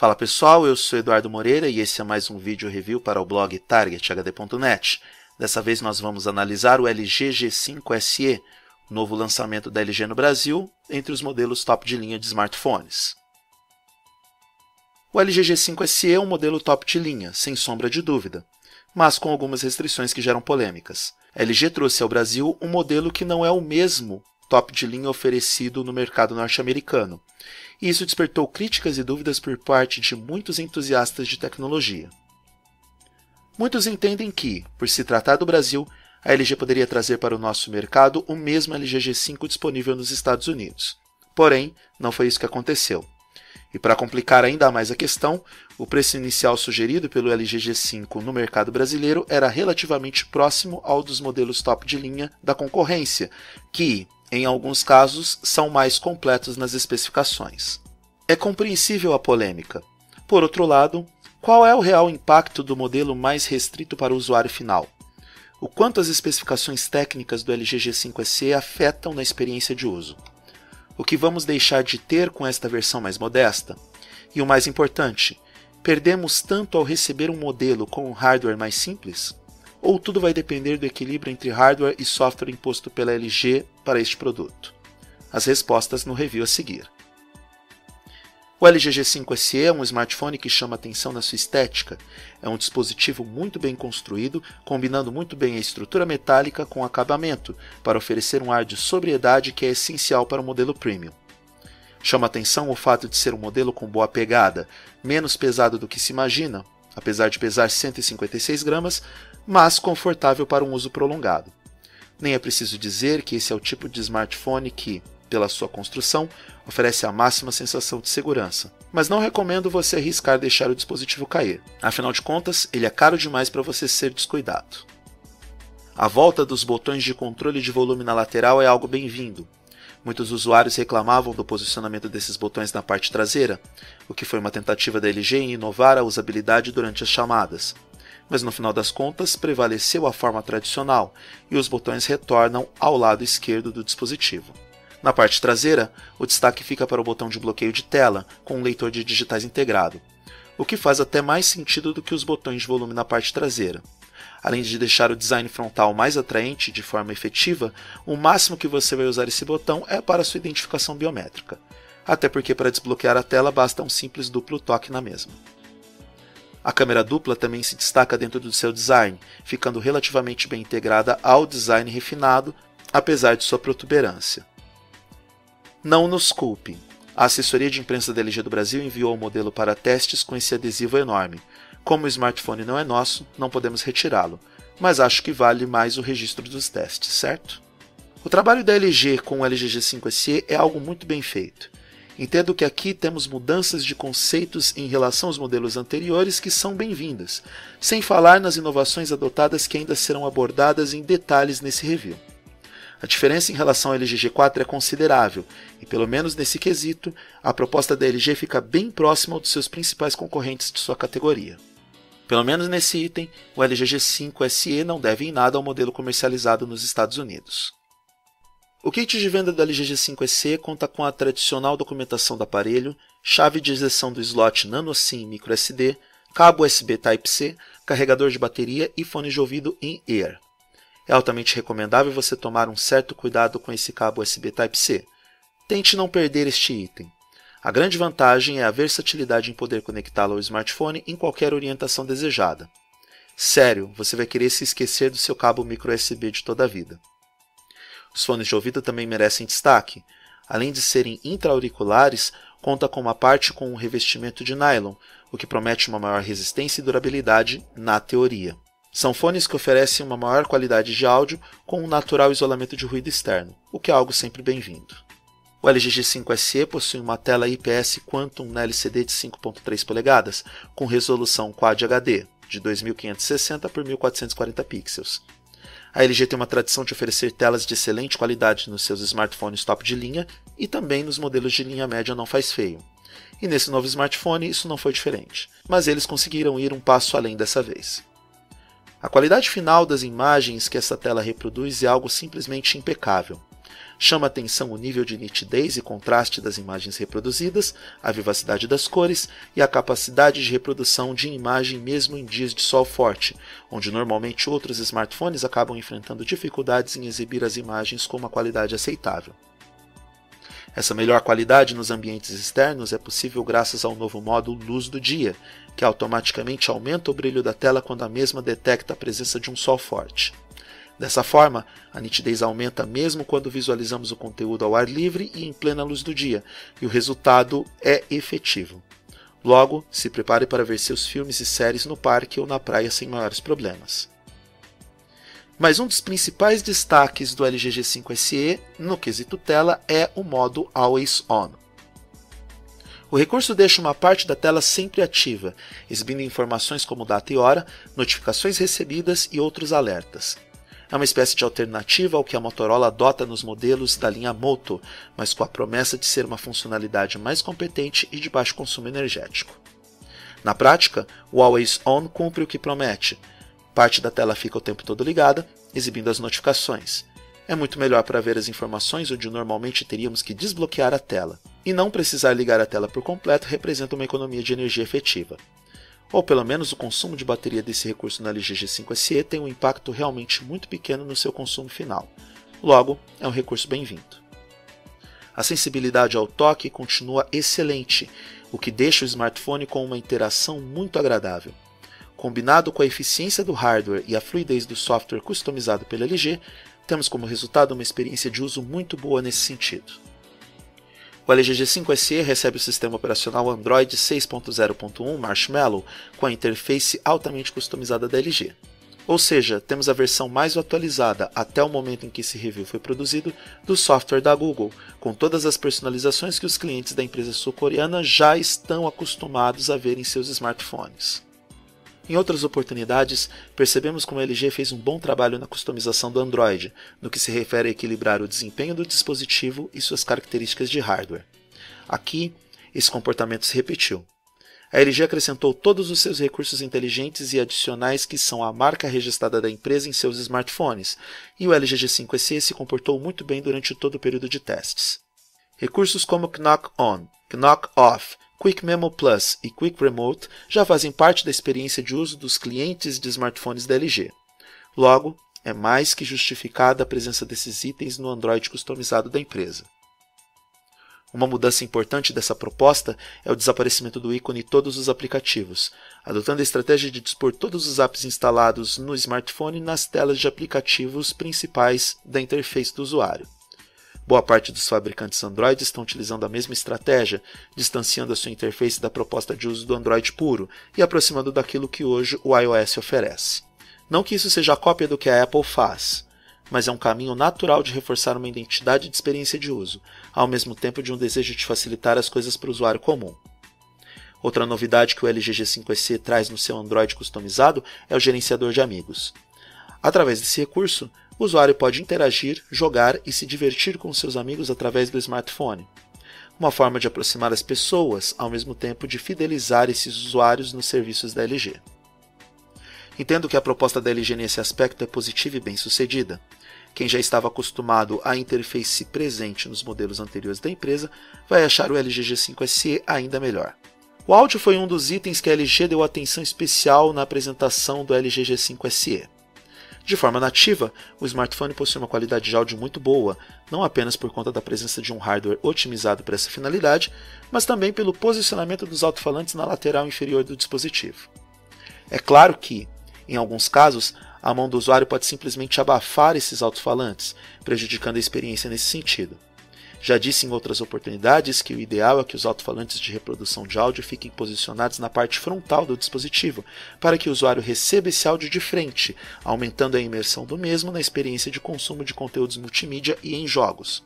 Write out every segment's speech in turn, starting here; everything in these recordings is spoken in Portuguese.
Fala pessoal, eu sou Eduardo Moreira e esse é mais um vídeo review para o blog targethd.net. Dessa vez nós vamos analisar o LG G5 SE, novo lançamento da LG no Brasil, entre os modelos top de linha de smartphones. O LG G5 SE é um modelo top de linha, sem sombra de dúvida, mas com algumas restrições que geram polêmicas. A LG trouxe ao Brasil um modelo que não é o mesmo top de linha oferecido no mercado norte-americano, e isso despertou críticas e dúvidas por parte de muitos entusiastas de tecnologia. Muitos entendem que, por se tratar do Brasil, a LG poderia trazer para o nosso mercado o mesmo LG G5 disponível nos Estados Unidos. Porém, não foi isso que aconteceu. E para complicar ainda mais a questão, o preço inicial sugerido pelo LG G5 no mercado brasileiro era relativamente próximo ao dos modelos top de linha da concorrência, que, em alguns casos, são mais completos nas especificações. É compreensível a polêmica. Por outro lado, qual é o real impacto do modelo mais restrito para o usuário final? O quanto as especificações técnicas do LG G5 SE afetam na experiência de uso? O que vamos deixar de ter com esta versão mais modesta? E o mais importante, perdemos tanto ao receber um modelo com um hardware mais simples? Ou tudo vai depender do equilíbrio entre hardware e software imposto pela LG para este produto? As respostas no review a seguir. O LG G5 SE é um smartphone que chama atenção na sua estética. É um dispositivo muito bem construído, combinando muito bem a estrutura metálica com o acabamento, para oferecer um ar de sobriedade que é essencial para o modelo premium. Chama atenção o fato de ser um modelo com boa pegada, menos pesado do que se imagina, apesar de pesar 156 gramas, mas confortável para um uso prolongado. Nem é preciso dizer que esse é o tipo de smartphone que, pela sua construção, oferece a máxima sensação de segurança. Mas não recomendo você arriscar deixar o dispositivo cair. Afinal de contas, ele é caro demais para você ser descuidado. A volta dos botões de controle de volume na lateral é algo bem-vindo. Muitos usuários reclamavam do posicionamento desses botões na parte traseira, o que foi uma tentativa da LG em inovar a usabilidade durante as chamadas. Mas no final das contas, prevaleceu a forma tradicional e os botões retornam ao lado esquerdo do dispositivo. Na parte traseira, o destaque fica para o botão de bloqueio de tela, com um leitor de digitais integrado, o que faz até mais sentido do que os botões de volume na parte traseira. Além de deixar o design frontal mais atraente de forma efetiva, o máximo que você vai usar esse botão é para sua identificação biométrica, até porque para desbloquear a tela basta um simples duplo toque na mesma. A câmera dupla também se destaca dentro do seu design, ficando relativamente bem integrada ao design refinado, apesar de sua protuberância. Não nos culpem. A assessoria de imprensa da LG do Brasil enviou o modelo para testes com esse adesivo enorme. Como o smartphone não é nosso, não podemos retirá-lo, mas acho que vale mais o registro dos testes, certo? O trabalho da LG com o LG G5 SE é algo muito bem feito. Entendo que aqui temos mudanças de conceitos em relação aos modelos anteriores que são bem-vindas, sem falar nas inovações adotadas que ainda serão abordadas em detalhes nesse review. A diferença em relação ao LG G4 é considerável, e pelo menos nesse quesito, a proposta da LG fica bem próxima dos seus principais concorrentes de sua categoria. Pelo menos nesse item, o LG G5 SE não deve em nada ao modelo comercializado nos Estados Unidos. O kit de venda do LG G5 SE conta com a tradicional documentação do aparelho, chave de injeção do slot Nano SIM microSD, cabo USB Type-C, carregador de bateria e fone de ouvido in-ear. É altamente recomendável você tomar um certo cuidado com esse cabo USB Type-C. Tente não perder este item. A grande vantagem é a versatilidade em poder conectá-lo ao smartphone em qualquer orientação desejada. Sério, você vai querer se esquecer do seu cabo microSD de toda a vida. Os fones de ouvido também merecem destaque. Além de serem intra-auriculares, conta com uma parte com um revestimento de nylon, o que promete uma maior resistência e durabilidade na teoria. São fones que oferecem uma maior qualidade de áudio com um natural isolamento de ruído externo, o que é algo sempre bem-vindo. O LG G5 SE possui uma tela IPS Quantum na LCD de 5.3 polegadas, com resolução Quad HD, de 2560 por 1440 pixels. A LG tem uma tradição de oferecer telas de excelente qualidade nos seus smartphones top de linha e também nos modelos de linha média não faz feio. E nesse novo smartphone isso não foi diferente, mas eles conseguiram ir um passo além dessa vez. A qualidade final das imagens que essa tela reproduz é algo simplesmente impecável. Chama atenção o nível de nitidez e contraste das imagens reproduzidas, a vivacidade das cores e a capacidade de reprodução de imagem mesmo em dias de sol forte, onde normalmente outros smartphones acabam enfrentando dificuldades em exibir as imagens com uma qualidade aceitável. Essa melhor qualidade nos ambientes externos é possível graças ao novo modo Luz do Dia, que automaticamente aumenta o brilho da tela quando a mesma detecta a presença de um sol forte. Dessa forma, a nitidez aumenta mesmo quando visualizamos o conteúdo ao ar livre e em plena luz do dia, e o resultado é efetivo. Logo, se prepare para ver seus filmes e séries no parque ou na praia sem maiores problemas. Mas um dos principais destaques do LG G5 SE no quesito tela é o modo Always On. O recurso deixa uma parte da tela sempre ativa, exibindo informações como data e hora, notificações recebidas e outros alertas. É uma espécie de alternativa ao que a Motorola adota nos modelos da linha Moto, mas com a promessa de ser uma funcionalidade mais competente e de baixo consumo energético. Na prática, o Always On cumpre o que promete. Parte da tela fica o tempo todo ligada, exibindo as notificações. É muito melhor para ver as informações onde normalmente teríamos que desbloquear a tela. E não precisar ligar a tela por completo representa uma economia de energia efetiva. Ou pelo menos o consumo de bateria desse recurso na LG G5 SE tem um impacto realmente muito pequeno no seu consumo final. Logo, é um recurso bem-vindo. A sensibilidade ao toque continua excelente, o que deixa o smartphone com uma interação muito agradável. Combinado com a eficiência do hardware e a fluidez do software customizado pela LG, temos como resultado uma experiência de uso muito boa nesse sentido. O LG G5 SE recebe o sistema operacional Android 6.0.1 Marshmallow com a interface altamente customizada da LG. Ou seja, temos a versão mais atualizada até o momento em que esse review foi produzido do software da Google, com todas as personalizações que os clientes da empresa sul-coreana já estão acostumados a ver em seus smartphones. Em outras oportunidades, percebemos como a LG fez um bom trabalho na customização do Android, no que se refere a equilibrar o desempenho do dispositivo e suas características de hardware. Aqui, esse comportamento se repetiu. A LG acrescentou todos os seus recursos inteligentes e adicionais que são a marca registrada da empresa em seus smartphones, e o LG G5 SE se comportou muito bem durante todo o período de testes. Recursos como Knock On, Knock Off, Quick Memo Plus e Quick Remote já fazem parte da experiência de uso dos clientes de smartphones da LG. Logo, é mais que justificada a presença desses itens no Android customizado da empresa. Uma mudança importante dessa proposta é o desaparecimento do ícone em todos os aplicativos, adotando a estratégia de dispor todos os apps instalados no smartphone nas telas de aplicativos principais da interface do usuário. Boa parte dos fabricantes Android estão utilizando a mesma estratégia, distanciando a sua interface da proposta de uso do Android puro e aproximando daquilo que hoje o iOS oferece. Não que isso seja a cópia do que a Apple faz, mas é um caminho natural de reforçar uma identidade de experiência de uso, ao mesmo tempo de um desejo de facilitar as coisas para o usuário comum. Outra novidade que o LG G5 SE traz no seu Android customizado é o gerenciador de amigos. Através desse recurso, o usuário pode interagir, jogar e se divertir com seus amigos através do smartphone. Uma forma de aproximar as pessoas, ao mesmo tempo de fidelizar esses usuários nos serviços da LG. Entendo que a proposta da LG nesse aspecto é positiva e bem-sucedida. Quem já estava acostumado à interface presente nos modelos anteriores da empresa vai achar o LG G5 SE ainda melhor. O áudio foi um dos itens que a LG deu atenção especial na apresentação do LG G5 SE. De forma nativa, o smartphone possui uma qualidade de áudio muito boa, não apenas por conta da presença de um hardware otimizado para essa finalidade, mas também pelo posicionamento dos alto-falantes na lateral inferior do dispositivo. É claro que, em alguns casos, a mão do usuário pode simplesmente abafar esses alto-falantes, prejudicando a experiência nesse sentido. Já disse em outras oportunidades que o ideal é que os alto-falantes de reprodução de áudio fiquem posicionados na parte frontal do dispositivo, para que o usuário receba esse áudio de frente, aumentando a imersão do mesmo na experiência de consumo de conteúdos multimídia e em jogos.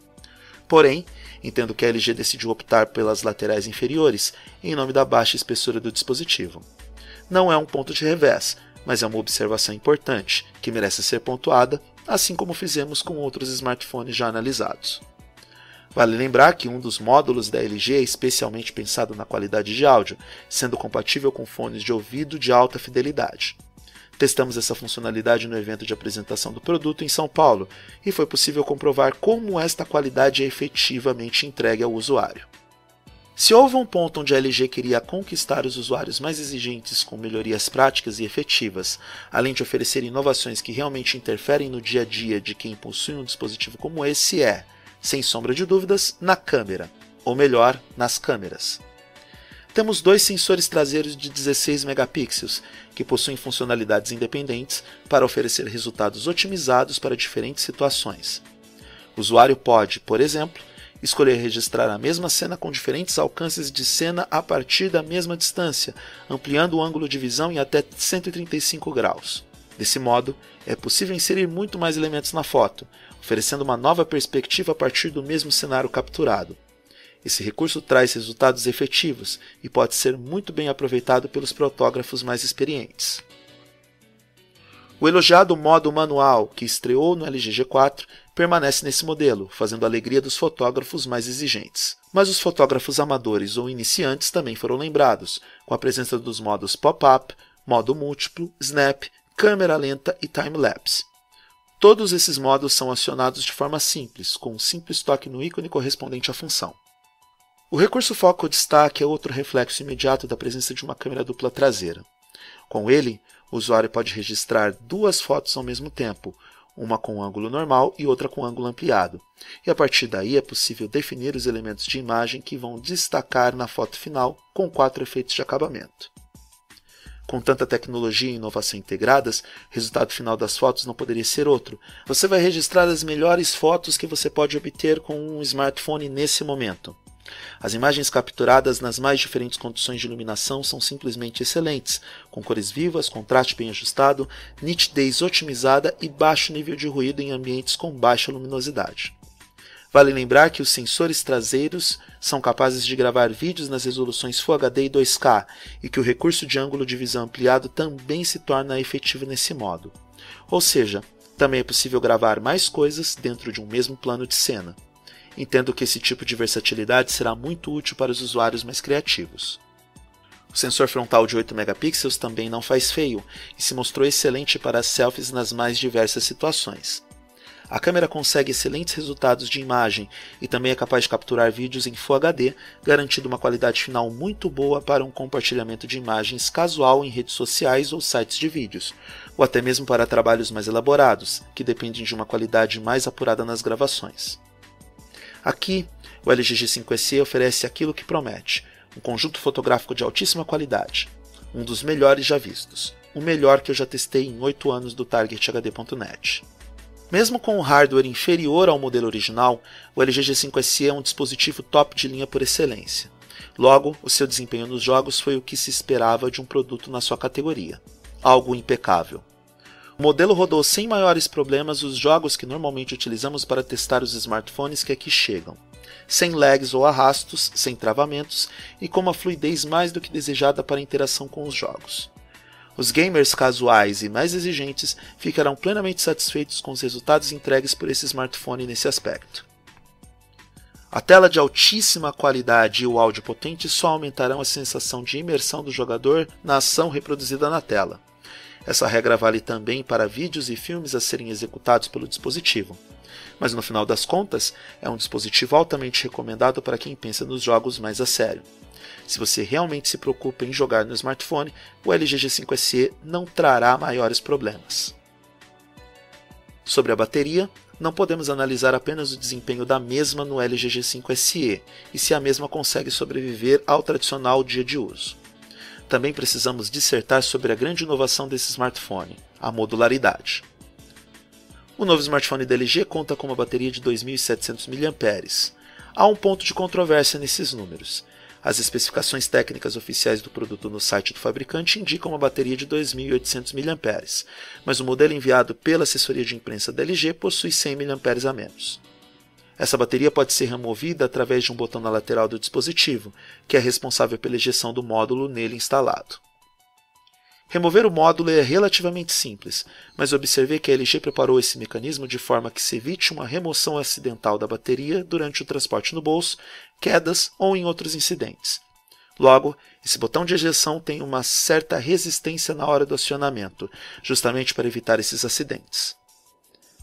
Porém, entendo que a LG decidiu optar pelas laterais inferiores, em nome da baixa espessura do dispositivo. Não é um ponto de revés, mas é uma observação importante, que merece ser pontuada, assim como fizemos com outros smartphones já analisados. Vale lembrar que um dos módulos da LG é especialmente pensado na qualidade de áudio, sendo compatível com fones de ouvido de alta fidelidade. Testamos essa funcionalidade no evento de apresentação do produto em São Paulo e foi possível comprovar como esta qualidade é efetivamente entregue ao usuário. Se houve um ponto onde a LG queria conquistar os usuários mais exigentes com melhorias práticas e efetivas, além de oferecer inovações que realmente interferem no dia a dia de quem possui um dispositivo como esse, sem sombra de dúvidas, na câmera, ou melhor, nas câmeras. Temos dois sensores traseiros de 16 megapixels, que possuem funcionalidades independentes para oferecer resultados otimizados para diferentes situações. O usuário pode, por exemplo, escolher registrar a mesma cena com diferentes alcances de cena a partir da mesma distância, ampliando o ângulo de visão em até 135 graus. Desse modo, é possível inserir muito mais elementos na foto, oferecendo uma nova perspectiva a partir do mesmo cenário capturado. Esse recurso traz resultados efetivos e pode ser muito bem aproveitado pelos fotógrafos mais experientes. O elogiado modo manual, que estreou no LG G4, permanece nesse modelo, fazendo a alegria dos fotógrafos mais exigentes. Mas os fotógrafos amadores ou iniciantes também foram lembrados, com a presença dos modos pop-up, modo múltiplo, snap, câmera lenta e time-lapse. Todos esses modos são acionados de forma simples, com um simples toque no ícone correspondente à função. O recurso Focal Destaque é outro reflexo imediato da presença de uma câmera dupla traseira. Com ele, o usuário pode registrar duas fotos ao mesmo tempo, uma com ângulo normal e outra com ângulo ampliado, e a partir daí é possível definir os elementos de imagem que vão destacar na foto final com 4 efeitos de acabamento. Com tanta tecnologia e inovação integradas, o resultado final das fotos não poderia ser outro. Você vai registrar as melhores fotos que você pode obter com um smartphone nesse momento. As imagens capturadas nas mais diferentes condições de iluminação são simplesmente excelentes, com cores vivas, contraste bem ajustado, nitidez otimizada e baixo nível de ruído em ambientes com baixa luminosidade. Vale lembrar que os sensores traseiros são capazes de gravar vídeos nas resoluções Full HD e 2K, e que o recurso de ângulo de visão ampliado também se torna efetivo nesse modo. Ou seja, também é possível gravar mais coisas dentro de um mesmo plano de cena. Entendo que esse tipo de versatilidade será muito útil para os usuários mais criativos. O sensor frontal de 8 megapixels também não faz feio e se mostrou excelente para as selfies nas mais diversas situações. A câmera consegue excelentes resultados de imagem e também é capaz de capturar vídeos em Full HD, garantindo uma qualidade final muito boa para um compartilhamento de imagens casual em redes sociais ou sites de vídeos, ou até mesmo para trabalhos mais elaborados, que dependem de uma qualidade mais apurada nas gravações. Aqui, o LG G5SE oferece aquilo que promete, um conjunto fotográfico de altíssima qualidade, um dos melhores já vistos, o melhor que eu já testei em 8 anos do TargetHD.net. Mesmo com um hardware inferior ao modelo original, o LG G5SE é um dispositivo top de linha por excelência. Logo, o seu desempenho nos jogos foi o que se esperava de um produto na sua categoria, algo impecável. O modelo rodou sem maiores problemas os jogos que normalmente utilizamos para testar os smartphones que aqui chegam, sem lags ou arrastos, sem travamentos e com uma fluidez mais do que desejada para a interação com os jogos. Os gamers casuais e mais exigentes ficarão plenamente satisfeitos com os resultados entregues por esse smartphone nesse aspecto. A tela de altíssima qualidade e o áudio potente só aumentarão a sensação de imersão do jogador na ação reproduzida na tela. Essa regra vale também para vídeos e filmes a serem executados pelo dispositivo. Mas no final das contas, é um dispositivo altamente recomendado para quem pensa nos jogos mais a sério. Se você realmente se preocupa em jogar no smartphone, o LG G5SE não trará maiores problemas. Sobre a bateria, não podemos analisar apenas o desempenho da mesma no LG G5SE e se a mesma consegue sobreviver ao tradicional dia de uso. Também precisamos dissertar sobre a grande inovação desse smartphone, a modularidade. O novo smartphone da LG conta com uma bateria de 2.700 mAh. Há um ponto de controvérsia nesses números. As especificações técnicas oficiais do produto no site do fabricante indicam uma bateria de 2.800 mAh, mas o modelo enviado pela assessoria de imprensa da LG possui 100 mAh a menos. Essa bateria pode ser removida através de um botão na lateral do dispositivo, que é responsável pela ejeção do módulo nele instalado. Remover o módulo é relativamente simples, mas observei que a LG preparou esse mecanismo de forma que se evite uma remoção acidental da bateria durante o transporte no bolso, quedas ou em outros incidentes. Logo, esse botão de ejeção tem uma certa resistência na hora do acionamento, justamente para evitar esses acidentes.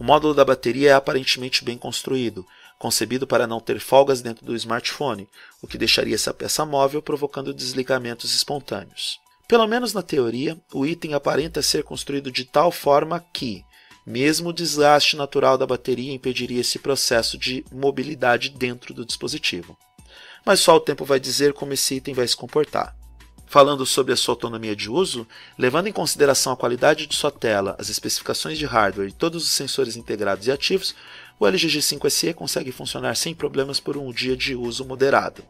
O módulo da bateria é aparentemente bem construído, concebido para não ter folgas dentro do smartphone, o que deixaria essa peça móvel provocando desligamentos espontâneos. Pelo menos na teoria, o item aparenta ser construído de tal forma que, mesmo o desgaste natural da bateria impediria esse processo de mobilidade dentro do dispositivo. Mas só o tempo vai dizer como esse item vai se comportar. Falando sobre a sua autonomia de uso, levando em consideração a qualidade de sua tela, as especificações de hardware e todos os sensores integrados e ativos, o LG G5 SE consegue funcionar sem problemas por um dia de uso moderado.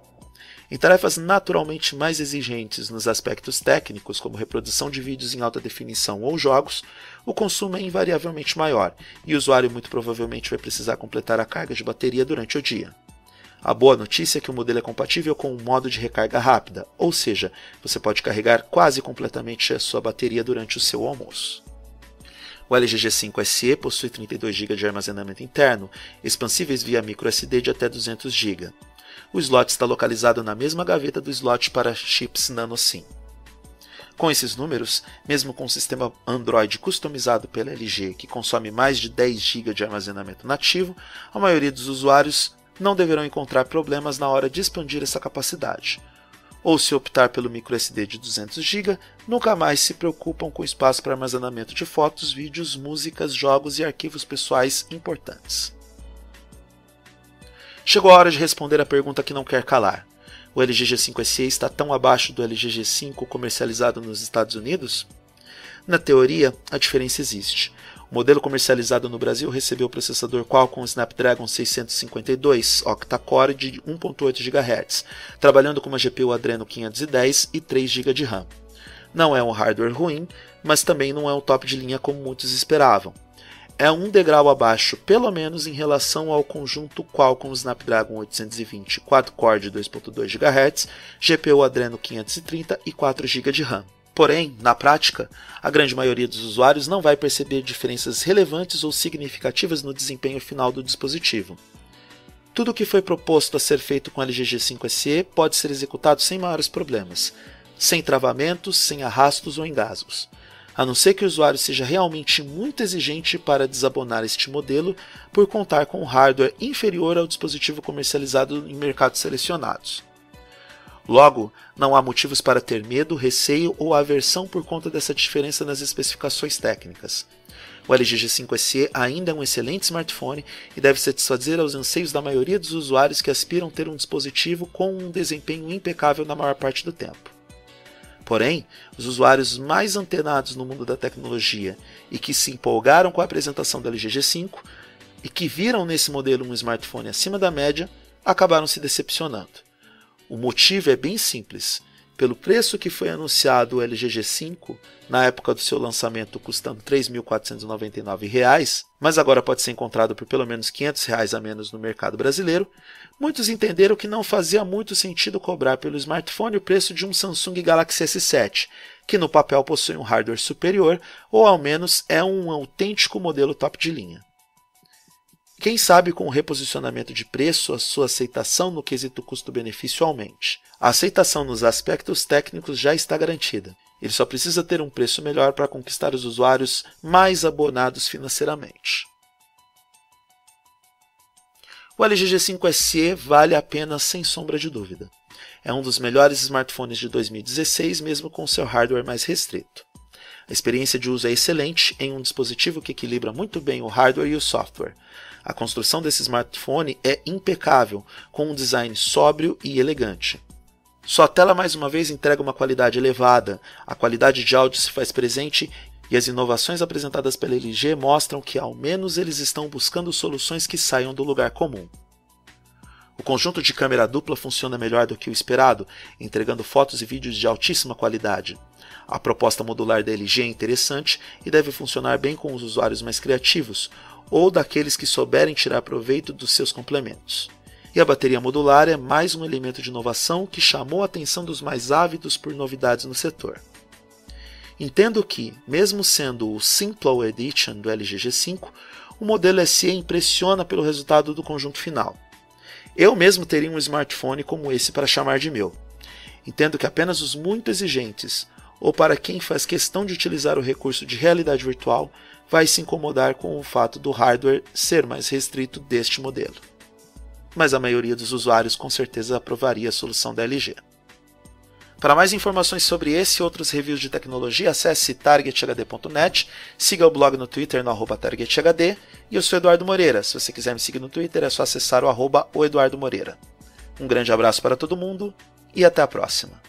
Em tarefas naturalmente mais exigentes nos aspectos técnicos, como reprodução de vídeos em alta definição ou jogos, o consumo é invariavelmente maior e o usuário muito provavelmente vai precisar completar a carga de bateria durante o dia. A boa notícia é que o modelo é compatível com o modo de recarga rápida, ou seja, você pode carregar quase completamente a sua bateria durante o seu almoço. O LG G5 SE possui 32 GB de armazenamento interno, expansíveis via microSD de até 200 GB. O slot está localizado na mesma gaveta do slot para chips nano SIM. Com esses números, mesmo com um sistema Android customizado pela LG que consome mais de 10 GB de armazenamento nativo, a maioria dos usuários não deverão encontrar problemas na hora de expandir essa capacidade. Ou se optar pelo microSD de 200 GB, nunca mais se preocupam com espaço para armazenamento de fotos, vídeos, músicas, jogos e arquivos pessoais importantes. Chegou a hora de responder a pergunta que não quer calar. O LG G5 SE está tão abaixo do LG G5 comercializado nos Estados Unidos? Na teoria, a diferença existe. O modelo comercializado no Brasil recebeu o processador Qualcomm Snapdragon 652 octa-core de 1.8 GHz, trabalhando com uma GPU Adreno 510 e 3 GB de RAM. Não é um hardware ruim, mas também não é um top de linha como muitos esperavam. É um degrau abaixo, pelo menos em relação ao conjunto Qualcomm Snapdragon 820 quad-core de 2.2 GHz, GPU Adreno 530 e 4 GB de RAM. Porém, na prática, a grande maioria dos usuários não vai perceber diferenças relevantes ou significativas no desempenho final do dispositivo. Tudo o que foi proposto a ser feito com o LG G5 SE pode ser executado sem maiores problemas, sem travamentos, sem arrastos ou engasgos. A não ser que o usuário seja realmente muito exigente para desabonar este modelo por contar com um hardware inferior ao dispositivo comercializado em mercados selecionados. Logo, não há motivos para ter medo, receio ou aversão por conta dessa diferença nas especificações técnicas. O LG G5 SE ainda é um excelente smartphone e deve satisfazer aos anseios da maioria dos usuários que aspiram ter um dispositivo com um desempenho impecável na maior parte do tempo. Porém, os usuários mais antenados no mundo da tecnologia e que se empolgaram com a apresentação do LG G5 e que viram nesse modelo um smartphone acima da média, acabaram se decepcionando. O motivo é bem simples. Pelo preço que foi anunciado o LG G5, na época do seu lançamento custando R$ 3.499, mas agora pode ser encontrado por pelo menos R$ 500 a menos no mercado brasileiro, muitos entenderam que não fazia muito sentido cobrar pelo smartphone o preço de um Samsung Galaxy S7, que no papel possui um hardware superior ou ao menos é um autêntico modelo top de linha. Quem sabe com o reposicionamento de preço, a sua aceitação no quesito custo-benefício aumente. A aceitação nos aspectos técnicos já está garantida. Ele só precisa ter um preço melhor para conquistar os usuários mais abonados financeiramente. O LG G5 SE vale a pena sem sombra de dúvida. É um dos melhores smartphones de 2016, mesmo com seu hardware mais restrito. A experiência de uso é excelente em um dispositivo que equilibra muito bem o hardware e o software. A construção desse smartphone é impecável, com um design sóbrio e elegante. Sua tela mais uma vez entrega uma qualidade elevada, a qualidade de áudio se faz presente e as inovações apresentadas pela LG mostram que ao menos eles estão buscando soluções que saiam do lugar comum. O conjunto de câmera dupla funciona melhor do que o esperado, entregando fotos e vídeos de altíssima qualidade. A proposta modular da LG é interessante e deve funcionar bem com os usuários mais criativos, ou daqueles que souberem tirar proveito dos seus complementos. E a bateria modular é mais um elemento de inovação que chamou a atenção dos mais ávidos por novidades no setor. Entendo que, mesmo sendo o Simple Edition do LG G5, o modelo SE impressiona pelo resultado do conjunto final. Eu mesmo teria um smartphone como esse para chamar de meu. Entendo que apenas os muito exigentes, ou para quem faz questão de utilizar o recurso de realidade virtual, vai se incomodar com o fato do hardware ser mais restrito deste modelo. Mas a maioria dos usuários com certeza aprovaria a solução da LG. Para mais informações sobre esse e outros reviews de tecnologia, acesse targethd.net, siga o blog no Twitter no @targethd, e eu sou Eduardo Moreira. Se você quiser me seguir no Twitter, é só acessar o @oeduardomoreira. Um grande abraço para todo mundo e até a próxima.